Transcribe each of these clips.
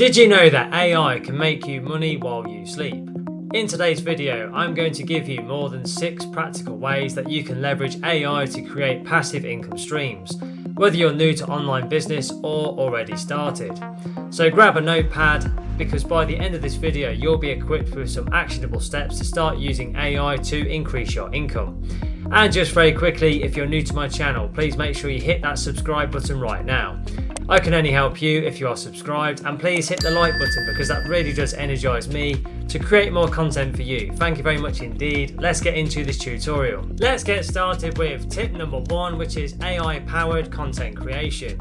Did you know that AI can make you money while you sleep? In today's video, I'm going to give you more than 6 practical ways that you can leverage AI to create passive income streams, whether you're new to online business or already started. So grab a notepad, because by the end of this video, you'll be equipped with some actionable steps to start using AI to increase your income. And just very quickly, if you're new to my channel, please make sure you hit that subscribe button right now. I can only help you if you are subscribed, and please hit the like button because that really does energize me to create more content for you. Thank you very much indeed. Let's get into this tutorial. Let's get started with tip number 1, which is AI powered content creation.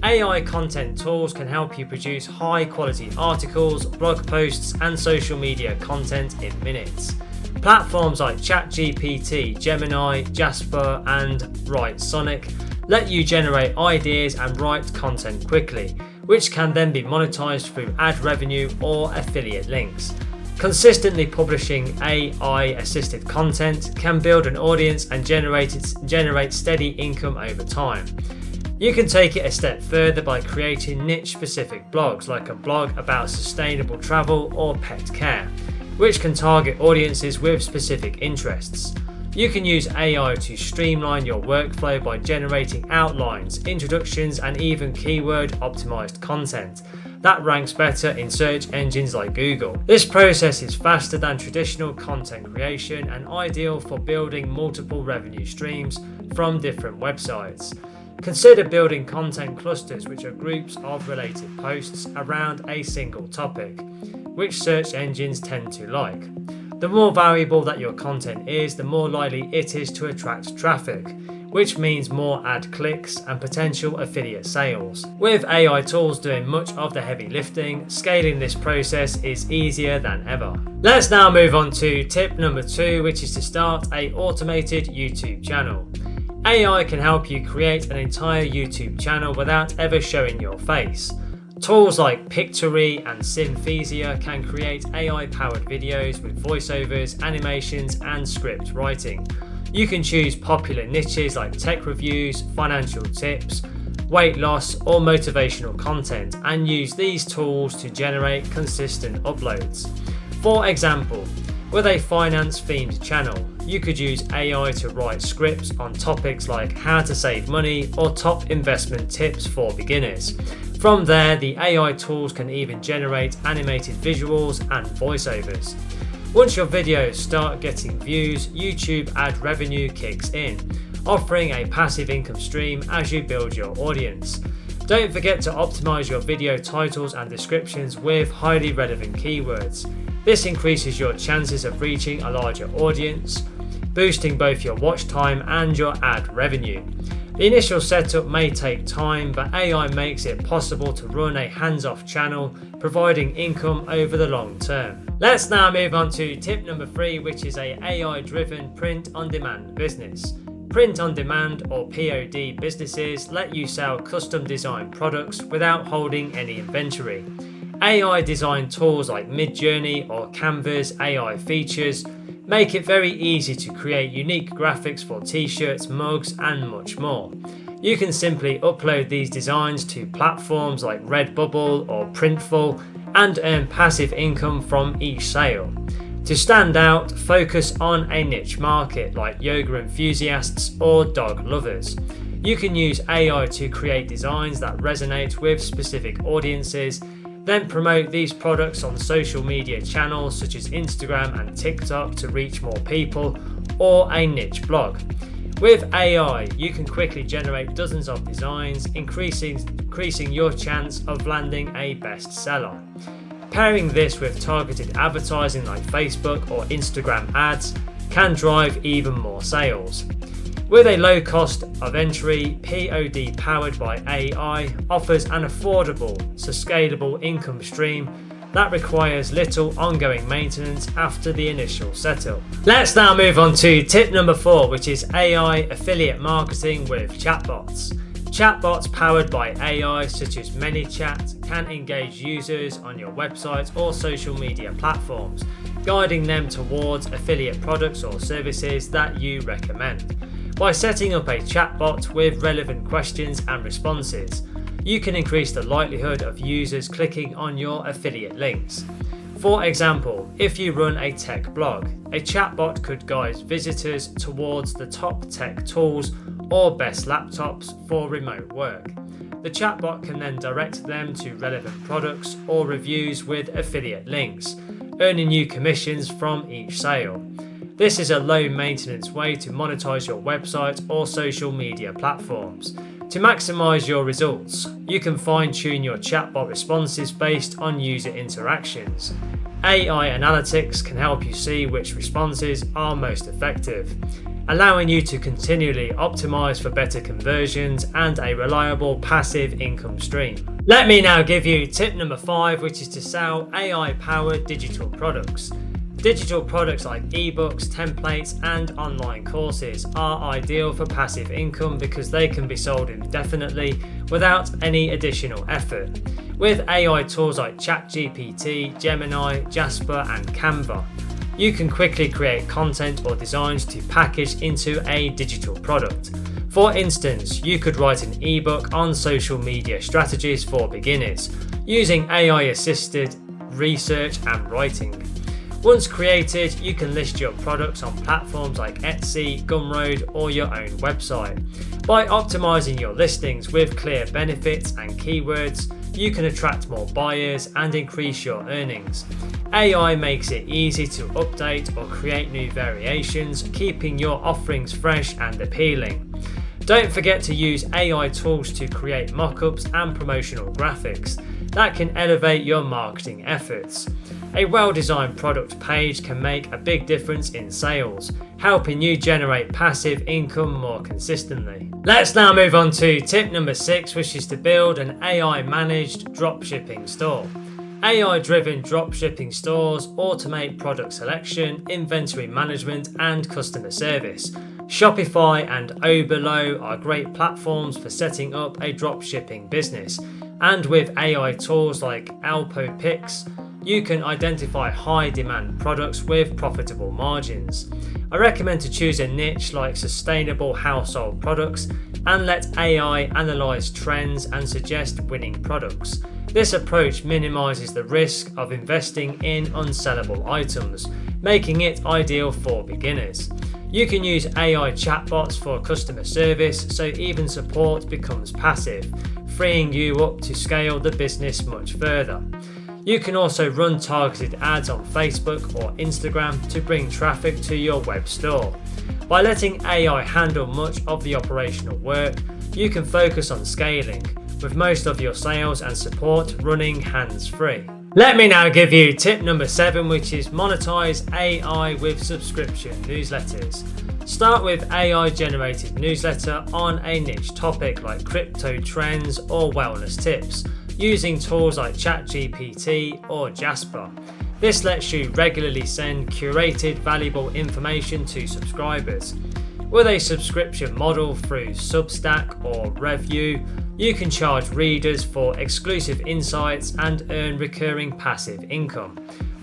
AI content tools can help you produce high quality articles, blog posts and social media content in minutes. Platforms like ChatGPT, Gemini, Jasper and WriteSonic let you generate ideas and write content quickly, which can then be monetized through ad revenue or affiliate links. Consistently publishing AI-assisted content can build an audience and generate steady income over time. You can take it a step further by creating niche-specific blogs, like a blog about sustainable travel or pet care, which can target audiences with specific interests. You can use AI to streamline your workflow by generating outlines, introductions, and even keyword-optimized content that ranks better in search engines like Google. This process is faster than traditional content creation and ideal for building multiple revenue streams from different websites. Consider building content clusters, which are groups of related posts around a single topic, which search engines tend to like. The more valuable that your content is, the more likely it is to attract traffic, which means more ad clicks and potential affiliate sales. With AI tools doing much of the heavy lifting, scaling this process is easier than ever. Let's now move on to tip number 2, which is to start an automated YouTube channel. AI can help you create an entire YouTube channel without ever showing your face. Tools like Pictory and Synthesia can create AI-powered videos with voiceovers, animations, and script writing. You can choose popular niches like tech reviews, financial tips, weight loss, or motivational content, and use these tools to generate consistent uploads. For example, with a finance-themed channel, you could use AI to write scripts on topics like how to save money or top investment tips for beginners. From there, the AI tools can even generate animated visuals and voiceovers. Once your videos start getting views, YouTube ad revenue kicks in, offering a passive income stream as you build your audience. Don't forget to optimize your video titles and descriptions with highly relevant keywords. This increases your chances of reaching a larger audience, boosting both your watch time and your ad revenue. The initial setup may take time, but AI makes it possible to run a hands-off channel, providing income over the long term. Let's now move on to tip number 3, which is a AI-driven print-on-demand business. Print-on-demand or POD businesses let you sell custom designed products without holding any inventory. AI design tools like Midjourney or Canva's AI features make it very easy to create unique graphics for t-shirts, mugs, and much more. You can simply upload these designs to platforms like Redbubble or Printful and earn passive income from each sale. To stand out, focus on a niche market like yoga enthusiasts or dog lovers. You can use AI to create designs that resonate with specific audiences, then promote these products on social media channels such as Instagram and TikTok to reach more people, or a niche blog. With AI, you can quickly generate dozens of designs, increasing your chance of landing a bestseller. Pairing this with targeted advertising like Facebook or Instagram ads can drive even more sales. With a low cost of entry, POD powered by AI offers an affordable, scalable income stream that requires little ongoing maintenance after the initial setup. Let's now move on to tip number 4, which is AI affiliate marketing with chatbots. Chatbots powered by AI such as ManyChat can engage users on your website or social media platforms, guiding them towards affiliate products or services that you recommend. By setting up a chatbot with relevant questions and responses, you can increase the likelihood of users clicking on your affiliate links. For example, if you run a tech blog, a chatbot could guide visitors towards the top tech tools or best laptops for remote work. The chatbot can then direct them to relevant products or reviews with affiliate links, earning you commissions from each sale. This is a low maintenance way to monetize your website or social media platforms. To maximize your results, you can fine-tune your chatbot responses based on user interactions. AI analytics can help you see which responses are most effective, allowing you to continually optimize for better conversions and a reliable passive income stream. Let me now give you tip number 5, which is to sell AI-powered digital products. Digital products like ebooks, templates, and online courses are ideal for passive income because they can be sold indefinitely without any additional effort. With AI tools like ChatGPT, Gemini, Jasper, and Canva, you can quickly create content or designs to package into a digital product. For instance, you could write an ebook on social media strategies for beginners using AI-assisted research and writing. Once created, you can list your products on platforms like Etsy, Gumroad, or your own website. By optimizing your listings with clear benefits and keywords, you can attract more buyers and increase your earnings. AI makes it easy to update or create new variations, keeping your offerings fresh and appealing. Don't forget to use AI tools to create mockups and promotional graphics that can elevate your marketing efforts. A well-designed product page can make a big difference in sales, helping you generate passive income more consistently. Let's now move on to tip number 6, which is to build an AI-managed dropshipping store. AI-driven dropshipping stores automate product selection, inventory management, and customer service. Shopify and Oberlo are great platforms for setting up a dropshipping business, and with AI tools like AlpoPix, you can identify high-demand products with profitable margins. I recommend to choose a niche like sustainable household products and let AI analyze trends and suggest winning products. This approach minimizes the risk of investing in unsellable items, making it ideal for beginners. You can use AI chatbots for customer service, so even support becomes passive, freeing you up to scale the business much further. You can also run targeted ads on Facebook or Instagram to bring traffic to your web store. By letting AI handle much of the operational work, you can focus on scaling, with most of your sales and support running hands-free. Let me now give you tip number 7, which is monetize AI with subscription newsletters. Start with AI-generated newsletter on a niche topic like crypto trends or wellness tips, using tools like ChatGPT or Jasper. This lets you regularly send curated, valuable information to subscribers. With a subscription model through Substack or Review, you can charge readers for exclusive insights and earn recurring passive income.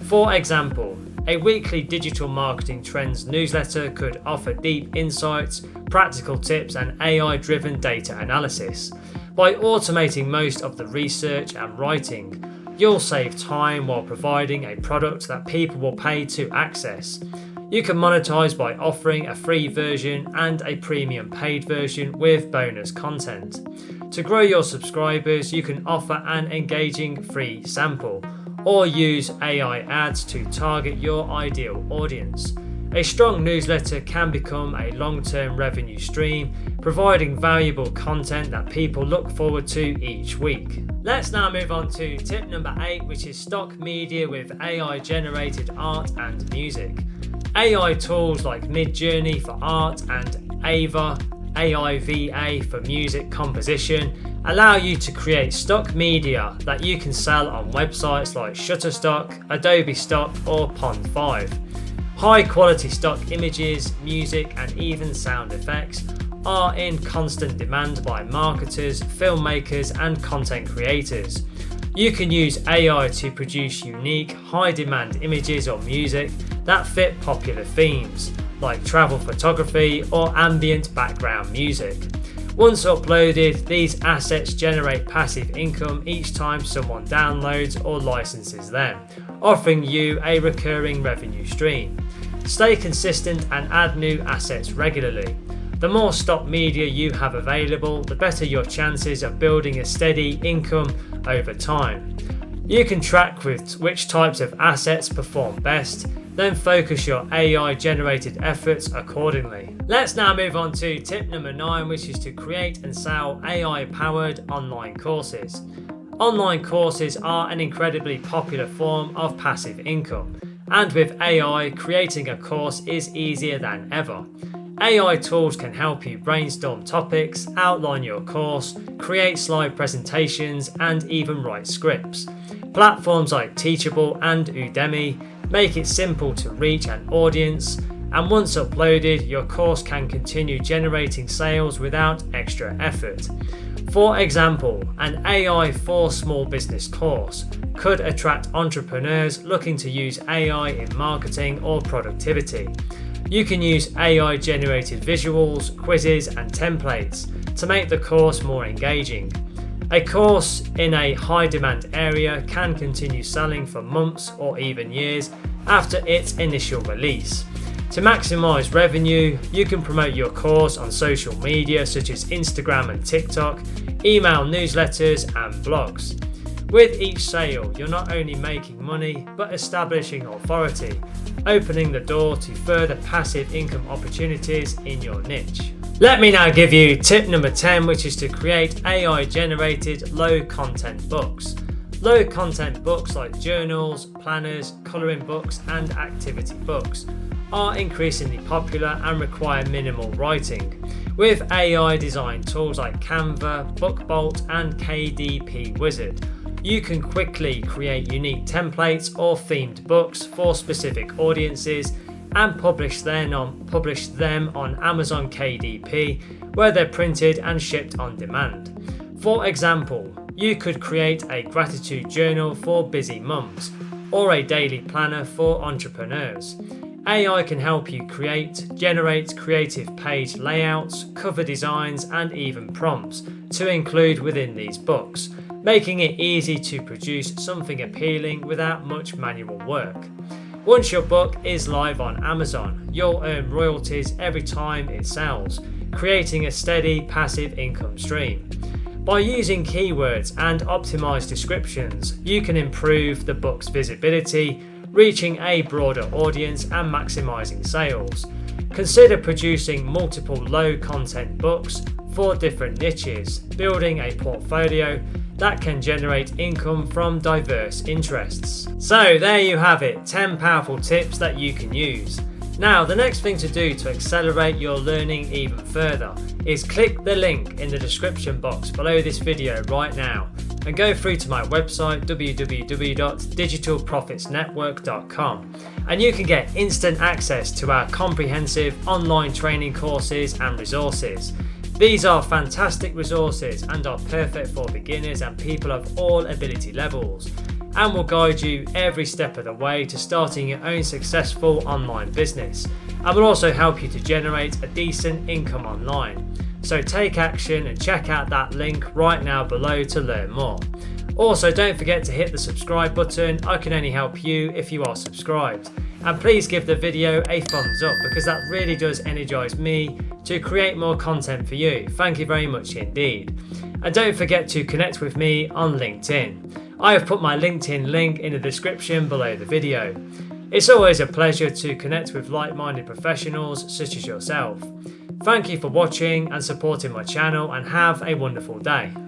For example, a weekly digital marketing trends newsletter could offer deep insights, practical tips, and AI-driven data analysis. By automating most of the research and writing, you'll save time while providing a product that people will pay to access. You can monetize by offering a free version and a premium paid version with bonus content. To grow your subscribers, you can offer an engaging free sample or use AI ads to target your ideal audience. A strong newsletter can become a long-term revenue stream, providing valuable content that people look forward to each week. Let's now move on to tip number 8, which is stock media with AI-generated art and music. AI tools like Midjourney for art and Ava AIVA for music composition allow you to create stock media that you can sell on websites like Shutterstock, Adobe Stock, or Pond5. High quality stock images, music, and even sound effects are in constant demand by marketers, filmmakers, and content creators. You can use AI to produce unique, high-demand images or music that fit popular themes, like travel photography or ambient background music. Once uploaded, these assets generate passive income each time someone downloads or licenses them, offering you a recurring revenue stream. Stay consistent and add new assets regularly. The more stock media you have available, the better your chances of building a steady income over time. You can track with which types of assets perform best, then focus your AI generated efforts accordingly. Let's now move on to tip number 9, which is to create and sell AI powered online courses. Online courses are an incredibly popular form of passive income, and with AI, creating a course is easier than ever. AI tools can help you brainstorm topics, outline your course, create slide presentations, and even write scripts. Platforms like Teachable and Udemy make it simple to reach an audience, and once uploaded, your course can continue generating sales without extra effort. For example, an AI for small business course could attract entrepreneurs looking to use AI in marketing or productivity. You can use AI generated visuals, quizzes, and templates to make the course more engaging. A course in a high demand area can continue selling for months or even years after its initial release. To maximize revenue, you can promote your course on social media such as Instagram and TikTok, email newsletters, and blogs. With each sale, you're not only making money, but establishing authority, opening the door to further passive income opportunities in your niche. Let me now give you tip number 10, which is to create AI generated low content books. Low content books like journals, planners, colouring books, and activity books are increasingly popular and require minimal writing. With AI design tools like Canva, BookBolt, and KDP Wizard, you can quickly create unique templates or themed books for specific audiences and publish them on Amazon KDP, where they're printed and shipped on demand. For example, you could create a gratitude journal for busy mums or a daily planner for entrepreneurs. AI can help you generate creative page layouts, cover designs, and even prompts to include within these books, making it easy to produce something appealing without much manual work. Once your book is live on Amazon, you'll earn royalties every time it sells, creating a steady passive income stream. By using keywords and optimized descriptions, you can improve the book's visibility, reaching a broader audience and maximizing sales. Consider producing multiple low content books for different niches, building a portfolio that can generate income from diverse interests. So there you have it, 10 powerful tips that you can use. Now, the next thing to do to accelerate your learning even further is click the link in the description box below this video right now and go through to my website www.digitalprofitsnetwork.com, and you can get instant access to our comprehensive online training courses and resources. These are fantastic resources and are perfect for beginners and people of all ability levels, and will guide you every step of the way to starting your own successful online business, and will also help you to generate a decent income online. So take action and check out that link right now below to learn more. Also, don't forget to hit the subscribe button. I can only help you if you are subscribed. And please give the video a thumbs up, because that really does energize me to create more content for you. Thank you very much indeed. And don't forget to connect with me on LinkedIn. I have put my LinkedIn link in the description below the video. It's always a pleasure to connect with like-minded professionals such as yourself. Thank you for watching and supporting my channel, and have a wonderful day.